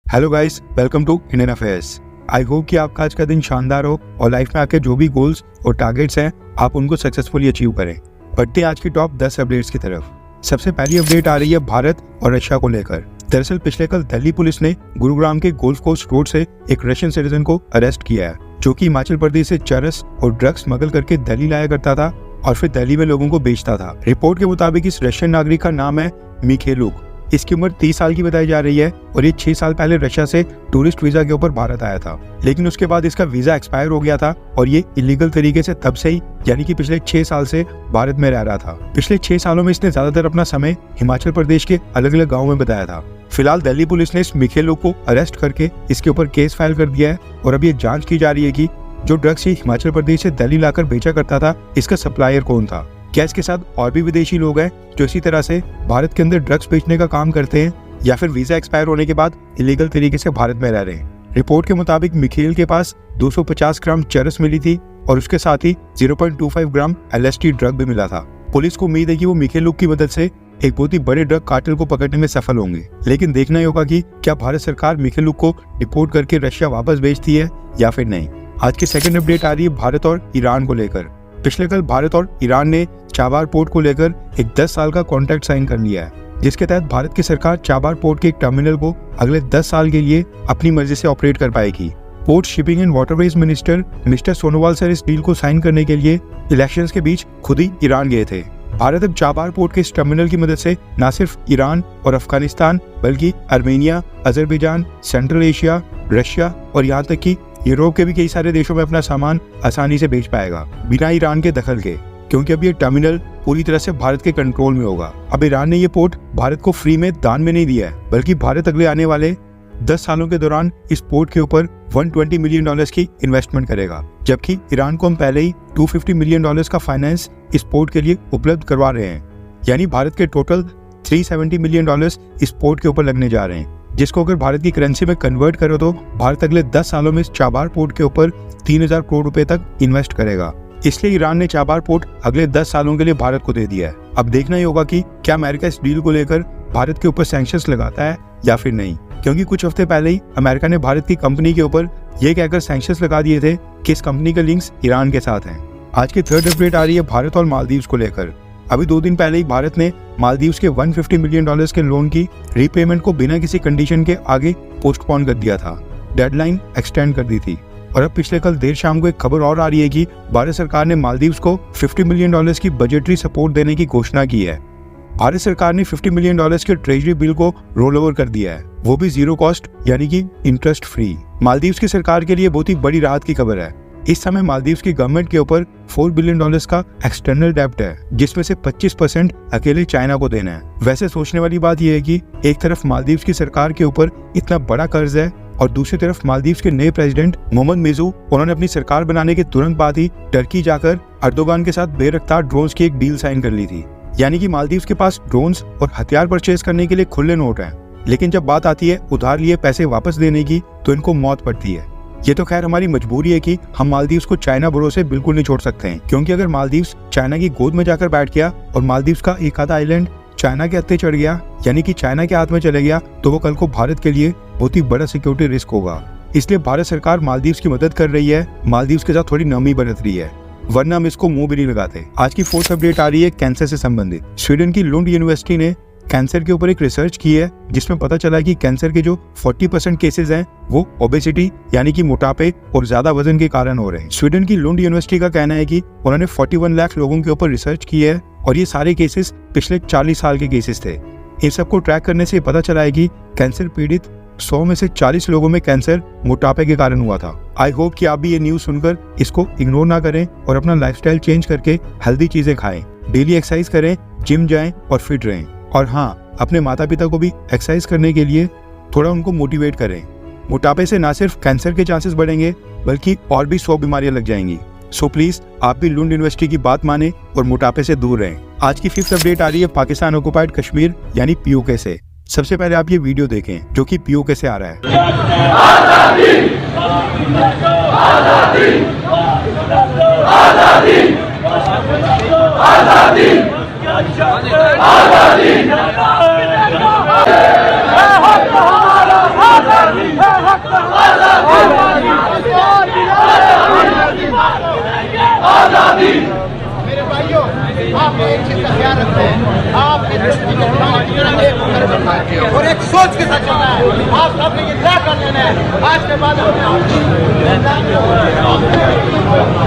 Hello guys, welcome to Indian affairs. I hope कि आपका आज का दिन शानदार हो और लाइफ में आके जो भी गोल्स और टारगेट्स हैं आप उनको सक्सेसफुली अचीव करें। बढ़ते हैं आज की टॉप 10 अपडेट्स की तरफ। सबसे पहली अपडेट आ रही है भारत और रशिया को लेकर। दरअसल पिछले कल दिल्ली पुलिस ने गुरुग्राम के गोल्फ कोर्स रोड से एक रशियन सिटीजन को अरेस्ट किया है, जो कि हिमाचल प्रदेश से चरस और ड्रग्स स्मगल करके दिल्ली लाया करता था और फिर दिल्ली में लोगों को बेचता था। रिपोर्ट के मुताबिक इस रशियन नागरिक का नाम है मिखेलुक। इसकी उम्र 30 साल की बताई जा रही है और ये 6 साल पहले रशिया से टूरिस्ट वीजा के ऊपर भारत आया था, लेकिन उसके बाद इसका वीजा एक्सपायर हो गया था और ये इलीगल तरीके से तब से ही यानी कि पिछले 6 साल से भारत में रह रहा था। पिछले 6 सालों में इसने ज्यादातर अपना समय हिमाचल प्रदेश के अलग अलग गाँव में बताया था। फिलहाल दिल्ली पुलिस ने इस मिखेलुक को अरेस्ट करके इसके ऊपर केस फाइल कर दिया है और अब ये जांच की जा रही है कि जो ड्रग्स ये हिमाचल प्रदेश से दिल्ली लाकर बेचा करता था, इसका सप्लायर कौन था। क्या इसके साथ और भी विदेशी लोग हैं जो इसी तरह से भारत के अंदर ड्रग्स बेचने का काम करते हैं, या फिर वीजा एक्सपायर होने के बाद इलीगल तरीके से भारत में रह रहे हैं। रिपोर्ट के मुताबिक मिखेल के पास 250 ग्राम चरस मिली थी और उसके साथ ही 0.25 ग्राम LSD ड्रग भी मिला था। पुलिस को उम्मीद है कि वो मिखेलुक की मदद से एक बहुत ही बड़े ड्रग कार्टेल को पकड़ने में सफल होंगे, लेकिन देखना ही होगा कि क्या भारत सरकार मिखेलुक को डिपोर्ट करके रशिया वापस भेजती है या फिर नहीं। आज की सेकंड अपडेट आ रही है भारत और ईरान को लेकर। पिछले कल भारत और ईरान ने चाबार पोर्ट को लेकर एक 10 साल का कॉन्ट्रैक्ट साइन कर लिया है, जिसके तहत भारत की सरकार चाबार पोर्ट के एक टर्मिनल को अगले 10 साल के लिए अपनी मर्जी से ऑपरेट कर पाएगी। Port shipping and waterways minister mister Sonowal sir इस डील को साइन करने के लिए इलेक्शंस के बीच खुद ही ईरान गए थे। भारत अब चाबार पोर्ट के इस टर्मिनल की मदद से न सिर्फ ईरान और अफगानिस्तान बल्कि Armenia, Azerbaijan, central Asia, Russia और यहाँ तक कि यूरोप के भी कई सारे देशों में अपना सामान आसानी से बेच पाएगा बिना ईरान के दखल के, क्योंकि अब ये टर्मिनल पूरी तरह से भारत के कंट्रोल में होगा। अब ईरान ने ये पोर्ट भारत को फ्री में दान में नहीं दिया है, बल्कि भारत अगले आने वाले 10 सालों के दौरान इस पोर्ट के ऊपर $120 मिलियन की इन्वेस्टमेंट करेगा, जबकि ईरान को हम पहले ही $250 मिलियन का फाइनेंस इस पोर्ट के लिए उपलब्ध करवा रहे हैं। यानी भारत के टोटल $370 मिलियन इस पोर्ट के ऊपर लगने जा रहे हैं, जिसको अगर भारत की करेंसी में कन्वर्ट करो तो भारत अगले 10 सालों में इस चाबार पोर्ट के ऊपर 3000 करोड़ रुपए तक इन्वेस्ट करेगा। इसलिए ईरान ने चाबार पोर्ट अगले 10 सालों के लिए भारत को दे दिया है। अब देखना ही होगा कि क्या अमेरिका इस डील को लेकर भारत के ऊपर सैंक्शंस लगाता है या फिर नहीं, क्योंकि कुछ हफ्ते पहले ही अमेरिका ने भारत की कंपनी के ऊपर ये कहकर सैंक्शंस लगा दिए थे कि इस कंपनी के लिंक्स ईरान के साथ हैं। आज की थर्ड अपडेट आ रही है भारत और मालदीव्स को लेकर। अभी 2 दिन पहले ही भारत ने मालदीव्स के $150 मिलियन के लोन की रीपेमेंट को बिना किसी कंडीशन के आगे पोस्टपोन कर दिया था, डेडलाइन एक्सटेंड कर दी थी। और अब पिछले कल देर शाम को एक खबर और आ रही है कि भारत सरकार ने मालदीव्स को $50 मिलियन की बजटरी सपोर्ट देने की घोषणा की है। भारत सरकार ने $50 मिलियन के ट्रेजरी बिल को रोल ओवर कर दिया है, वो भी जीरो कॉस्ट यानी कि इंटरेस्ट फ्री। मालदीव्स की सरकार के लिए बहुत ही बड़ी राहत की खबर है। इस समय मालदीव्स की गवर्नमेंट के ऊपर $4 बिलियन का एक्सटर्नल डेब्ट है, जिसमें से 25% अकेले चाइना को देना है। वैसे सोचने वाली बात यह है कि एक तरफ मालदीव्स की सरकार के ऊपर इतना बड़ा कर्ज है और दूसरी तरफ मालदीव्स के नए प्रेसिडेंट मोहम्मद मिजू, उन्होंने अपनी सरकार बनाने के तुरंत बाद ही टर्की जाकर अर्दोगान के साथ बेरफ्तार ड्रोन्स की एक डील साइन कर ली थी। यानी कि मालदीव्स के पास ड्रोन्स और हथियार परचेज करने के लिए खुले नोट हैं, लेकिन जब बात आती है उधार लिए पैसे वापस देने की तो इनको मौत पड़ती है। ये तो खैर हमारी मजबूरी है कि हम मालदीव्स को चाइना भरोसे बिल्कुल नहीं छोड़ सकते हैं, क्योंकि अगर मालदीव्स चाइना की गोद में जाकर बैठ गया और मालदीव्स का एक आधा आइलैंड चाइना के हत्थे चढ़ गया यानी कि चाइना के हाथ में चले गया, तो वो कल को भारत के लिए बहुत ही बड़ा सिक्योरिटी रिस्क होगा। इसलिए भारत सरकार मालदीव्स की मदद कर रही है, मालदीव्स के साथ थोड़ी नरमी बरत रही है, वरना हम इसको मुंह भी नहीं लगाते। आज की फोर्थ अपडेट आ रही है कैंसर से संबंधित। स्वीडन की लुंड यूनिवर्सिटी ने कैंसर के ऊपर एक रिसर्च की है, जिसमें पता चला कि कैंसर के जो 40% केसेस हैं वो ओबेसिटी यानी कि मोटापे और ज्यादा वजन के कारण हो रहे हैं। स्वीडन की लुंड यूनिवर्सिटी का कहना है कि उन्होंने 41 लाख लोगों के ऊपर रिसर्च की है और ये सारे केसेस पिछले 40 साल के केसेस थे। इन सबको ट्रैक करने से पता चला है कि कैंसर पीड़ित 100 में से 40 लोगों में कैंसर मोटापे के कारण हुआ था। आई होप कि आप भी ये न्यूज सुनकर इसको इग्नोर ना करें और अपना लाइफस्टाइल चेंज करके हेल्दी चीजें खाएं, डेली एक्सरसाइज करें, जिम जाएं और फिट रहें। और हाँ, अपने माता पिता को भी एक्सरसाइज करने के लिए थोड़ा उनको मोटिवेट करें। मोटापे से ना सिर्फ कैंसर के चांसेस बढ़ेंगे बल्कि और भी 100 बीमारियां लग जाएंगी। सो प्लीज आप भी लुंड यूनिवर्सिटी की बात माने और मोटापे से दूर रहें। आज की फिफ्थ अपडेट आ रही है पाकिस्तान ऑक्युपाइड कश्मीर यानी POK से। सबसे पहले आप ये वीडियो देखें जो कि POK से आ रहा है। आजादी, आजादी, आजादी, आजादी, आजादी, आजादी, एक सोच के साथ चलना है। आप सबने ये तय कर लेना है आज के बाद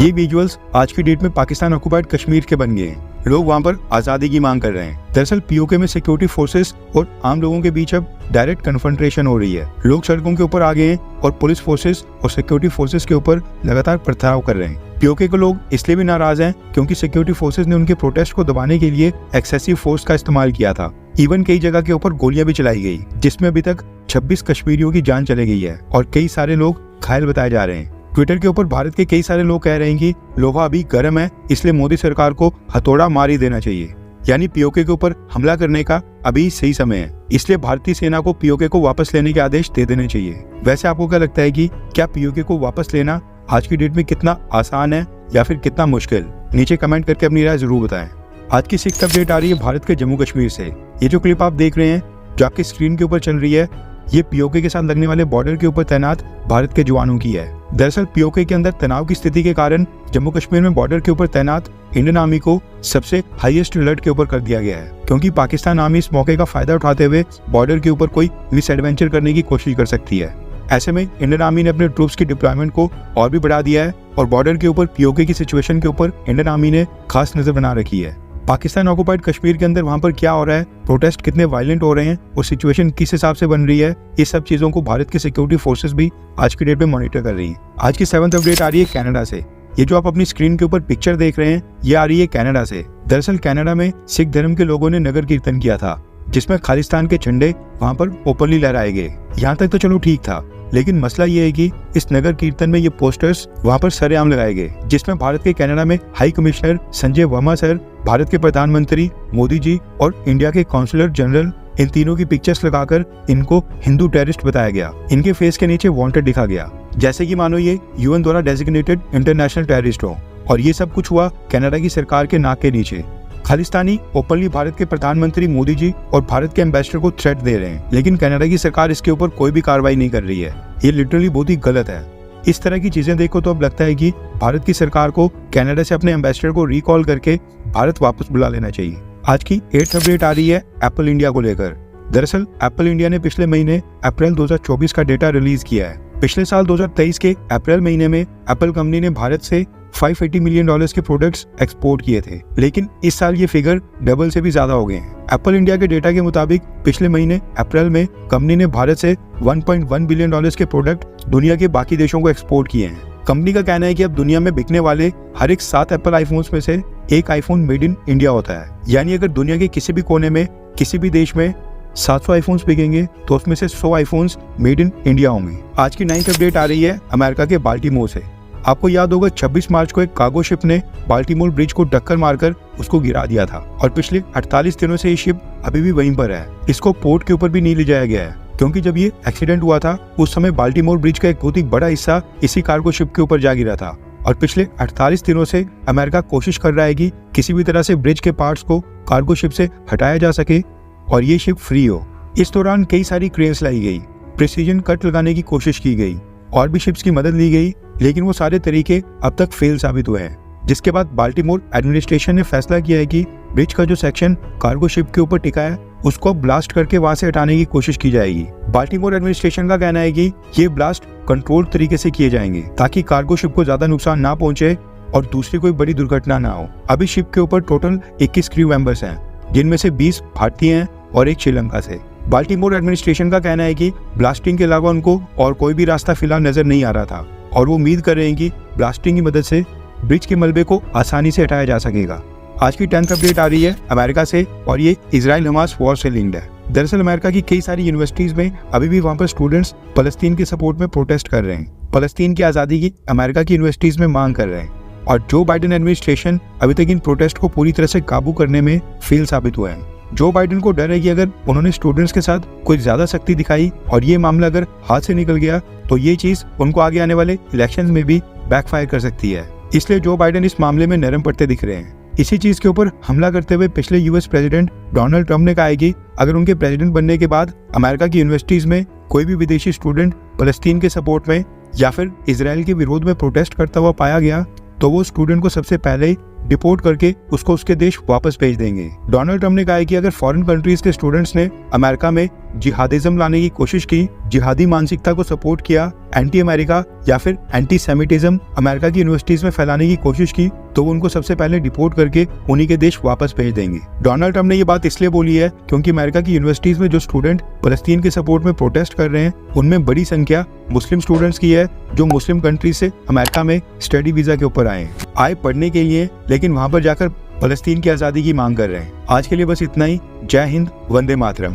ये विजुअल्स आज की डेट में पाकिस्तान ऑक्युपाइड कश्मीर के बन गए हैं। लोग वहां पर आजादी की मांग कर रहे हैं। दरअसल पीओके में सिक्योरिटी फोर्सेस और आम लोगों के बीच अब डायरेक्ट कन्फ्रंटेशन हो रही है। लोग सड़कों के ऊपर आ गए हैं और पुलिस फोर्सेस और सिक्योरिटी फोर्सेस के ऊपर लगातार पथराव कर रहे हैं। पीओके के लोग इसलिए भी नाराज हैं क्योंकि सिक्योरिटी फोर्सेस ने उनके प्रोटेस्ट को दबाने के लिए एक्सेसिव फोर्स का इस्तेमाल किया था। इवन कई जगह के ऊपर गोलियां भी चलाई गई, जिसमें अभी तक 26 कश्मीरियों की जान चली गई है और कई सारे लोग घायल बताए जा रहे हैं। ट्विटर के ऊपर भारत के कई सारे लोग कह रहे हैं कि लोहा अभी गर्म है, इसलिए मोदी सरकार को हथौड़ा मार ही देना चाहिए। यानी पीओके के ऊपर हमला करने का अभी सही समय है, इसलिए भारतीय सेना को पीओके को वापस लेने के आदेश दे देने चाहिए। वैसे आपको क्या लगता है कि क्या पीओके को वापस लेना आज की डेट में कितना आसान है या फिर कितना मुश्किल? नीचे कमेंट करके अपनी राय जरूर बताएं। आज की 6th अपडेट आ रही है भारत के जम्मू कश्मीर से। ये जो क्लिप आप देख रहे हैं जो आपकी स्क्रीन के ऊपर चल रही है, ये पीओके के साथ लगने वाले बॉर्डर के ऊपर तैनात भारत के जवानों की है। दरअसल पीओके के अंदर तनाव की स्थिति के कारण जम्मू कश्मीर में बॉर्डर के ऊपर तैनात इंडियन आर्मी को सबसे हाईएस्ट अलर्ट के ऊपर कर दिया गया है, क्योंकि पाकिस्तान आर्मी इस मौके का फायदा उठाते हुए बॉर्डर के ऊपर कोई मिसएडवेंचर करने की कोशिश कर सकती है। ऐसे में इंडियन आर्मी ने अपने ट्रूप्स की डिप्लॉयमेंट को और भी बढ़ा दिया है और बॉर्डर के ऊपर पीओके की सिचुएशन के ऊपर इंडियन आर्मी ने खास नजर बना रखी है। पाकिस्तान ऑक्युपाइड कश्मीर के अंदर वहां पर क्या हो रहा है, प्रोटेस्ट कितने वायलेंट हो रहे हैं और सिचुएशन किस हिसाब से बन रही है, ये सब चीजों को भारत की सिक्योरिटी फोर्सेस भी आज की डेट में मॉनिटर कर रही है। आज की 7th अपडेट आ रही है कनाडा से। ये जो आप अपनी स्क्रीन के ऊपर पिक्चर देख रहे हैं, ये आ रही है कनाडा से। दरअसल कनाडा में सिख धर्म के लोगों ने नगर कीर्तन किया था, जिसमें खालिस्तान के झंडे वहां पर ओपनली लहराए गए। यहाँ तक तो चलो ठीक था, लेकिन मसला ये है कि इस नगर कीर्तन में ये पोस्टर्स वहां पर सरेआम लगाए गए, जिसमें भारत के कनाडा में high commissioner Sanjay Verma sir, Bharat के प्रधानमंत्री मोदी जी और इंडिया के काउंसलर जनरल, इन तीनों की पिक्चर्स लगाकर इनको हिंदू टेररिस्ट बताया गया। इनके फेस के नीचे वांटेड लिखा गया, जैसे कि मानो ये यूएन द्वारा डेजिग्नेटेड इंटरनेशनल टेररिस्ट हो। और ये सब कुछ हुआ कनाडा की सरकार के नाक के नीचे। खालिस्तानी ओपनली भारत के प्रधानमंत्री मोदी जी और भारत के एम्बेसडर को थ्रेट दे रहे हैं, लेकिन कनाडा की सरकार इसके ऊपर कोई भी कार्रवाई नहीं कर रही है। ये लिटरली बहुत ही गलत है। इस तरह की चीजें देखो तो अब लगता है कि भारत की सरकार को कनाडा से अपने एम्बेसडर को रिकॉल करके भारत वापस बुला लेना चाहिए। आज की 8th अपडेट आ रही है एप्पल इंडिया को लेकर। दरअसल एप्पल इंडिया ने पिछले महीने अप्रैल 2024 का डेटा रिलीज किया है। पिछले साल 2023 के अप्रैल महीने में एप्पल कंपनी ने भारत से $580 मिलियन के प्रोडक्ट्स एक्सपोर्ट किए थे, लेकिन इस साल ये फिगर डबल से भी ज्यादा हो गए हैं। एप्पल इंडिया के डेटा के मुताबिक पिछले महीने अप्रैल में कंपनी ने भारत से $1.1 बिलियन के प्रोडक्ट दुनिया के बाकी देशों को एक्सपोर्ट किए हैं। कंपनी का कहना है कि अब दुनिया में बिकने वाले हर एक 7 एप्पल आईफोन्स में से एक आईफोन मेड इन इंडिया होता है। यानी अगर दुनिया के किसी भी कोने में किसी भी देश में 700 आईफोन्स बिकेंगे तो उसमें से 100 आईफोन्स मेड इन इंडिया होंगे। आज की 9th अपडेट आ रही है अमेरिका के बाल्टीमोर से। आपको याद होगा 26 मार्च को एक कार्गो शिप ने बाल्टीमोर ब्रिज को टक्कर मारकर उसको गिरा दिया था और पिछले 48 दिनों से ये शिप अभी भी वहीं पर है। इसको पोर्ट के ऊपर भी नहीं ले जाया गया है, क्योंकि जब ये एक्सीडेंट हुआ था उस समय बाल्टीमोर ब्रिज का एक बहुत ही बड़ा हिस्सा इसी कार्गो शिप के ऊपर जा गिरा था। और पिछले 48 दिनों से अमेरिका कोशिश कर रहा है कि किसी भी तरह से ब्रिज के पार्ट्स को कार्गो शिप से हटाया जा सके और ये शिप फ्री हो। इस दौरान कई सारी क्रेन्स लाई गई, प्रिसीजन कट लगाने की कोशिश की गई और भी शिप्स की मदद ली गई, लेकिन वो सारे तरीके अब तक फेल साबित हुए हैं। जिसके बाद बाल्टीमोर एडमिनिस्ट्रेशन ने फैसला किया है कि ब्रिज का जो सेक्शन कार्गो शिप के ऊपर टिका है उसको ब्लास्ट करके वहां से हटाने की कोशिश की जाएगी। बाल्टीमोर एडमिनिस्ट्रेशन का कहना है कि ये ब्लास्ट कंट्रोल तरीके से किए जाएंगे ताकि कार्गो शिप को ज्यादा नुकसान ना पहुंचे और दूसरी कोई बड़ी दुर्घटना ना हो। अभी शिप के ऊपर टोटल 21 क्रू मेंबर्स हैं, जिनमें से 20 भारतीय हैं और एक श्रीलंका से। बाल्टीमोर एडमिनिस्ट्रेशन का कहना है कि ब्लास्टिंग के अलावा उनको और कोई भी रास्ता फिलहाल नजर नहीं आ रहा था और वो उम्मीद कर रहे हैं कि ब्लास्टिंग की मदद से ब्रिज के मलबे को आसानी से हटाया जा सकेगा। आज की 10th अपडेट आ रही है अमेरिका से और ये इजराइल हमास वॉर से लिंक्ड है। दरअसल अमेरिका की कई सारी यूनिवर्सिटीज में अभी भी वहां पर स्टूडेंट्स फलस्तीन के सपोर्ट में प्रोटेस्ट कर रहे हैं। फलस्तीन की आजादी की अमेरिका की यूनिवर्सिटीज में मांग कर रहे हैं और जो बाइडेन एडमिनिस्ट्रेशन अभी तक इन प्रोटेस्ट को पूरी तरह से काबू करने में फेल साबित हुआ है। जो बाइडेन को डर है कि अगर उन्होंने स्टूडेंट्स के साथ कोई ज्यादा सख्ती दिखाई और ये मामला अगर हाथ से निकल गया तो ये चीज उनको आगे आने वाले इलेक्शंस में भी बैकफायर कर सकती है। इसलिए जो बाइडेन इस मामले में नरम पड़ते दिख रहे हैं। इसी चीज के ऊपर हमला करते हुए पिछले यूएस प्रेसिडेंट डोनाल्ड ट्रंप ने कहा है कि अगर उनके प्रेसिडेंट बनने के बाद अमेरिका की यूनिवर्सिटीज में कोई भी विदेशी स्टूडेंट फलस्तीन के सपोर्ट में या फिर इजराइल के विरोध में प्रोटेस्ट करता हुआ पाया गया तो वो स्टूडेंट को सबसे पहले डिपोर्ट करके उसको उसके देश वापस भेज देंगे। डोनाल्ड ट्रम्प ने कहा है कि अगर फॉरेन कंट्रीज के स्टूडेंट्स ने अमेरिका में जिहादिज्म लाने की कोशिश की, जिहादी मानसिकता को सपोर्ट किया, एंटी अमेरिका या फिर एंटी सेमिटिज्म अमेरिका की यूनिवर्सिटीज में फैलाने की कोशिश की, तो वो उनको सबसे पहले डिपोर्ट करके उन्हीं के देश वापस भेज देंगे। डोनाल्ड ट्रम्प ने ये बात इसलिए बोली है क्योंकि अमेरिका की यूनिवर्सिटीज में जो स्टूडेंट फलस्तीन के सपोर्ट में प्रोटेस्ट कर रहे हैं, उनमें बड़ी संख्या मुस्लिम स्टूडेंट्स की है जो मुस्लिम कंट्री से अमेरिका में स्टडी वीजा के ऊपर आए पढ़ने के लिए, लेकिन वहां पर जाकर फलस्तीन की आज़ादी की मांग कर रहे हैं। आज के लिए बस इतना ही। जय हिंद, वंदे मातरम।